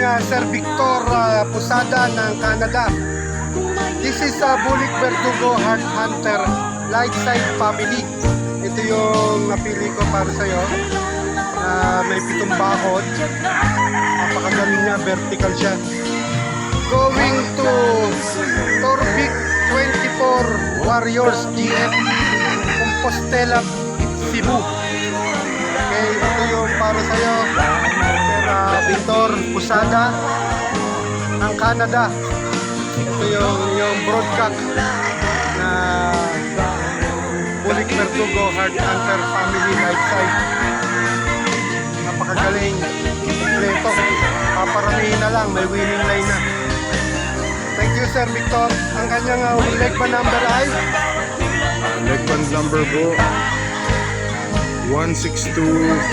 Sir Victor Posada ng Canada. This is Bulik Verdugo Heart Hunter Light Side Family. Ito yung napili ko para sa'yo. May 7 bakod. Napakagaling niya, vertical siya. Going to Torbic 24 Warriors GF Compostela, Cebu. Okay, ito yung para sa'yo, Sir Victor Posada ng Canada. Ito yung broadcast na Bulik Verdugo Heart Hunter Family Light Side. Napakagaling, kompleto. Paparamihin na lang, may winning line na. Thank you, Sir Victor. Ang kanyang leg band number ay? Leg band number po 16262.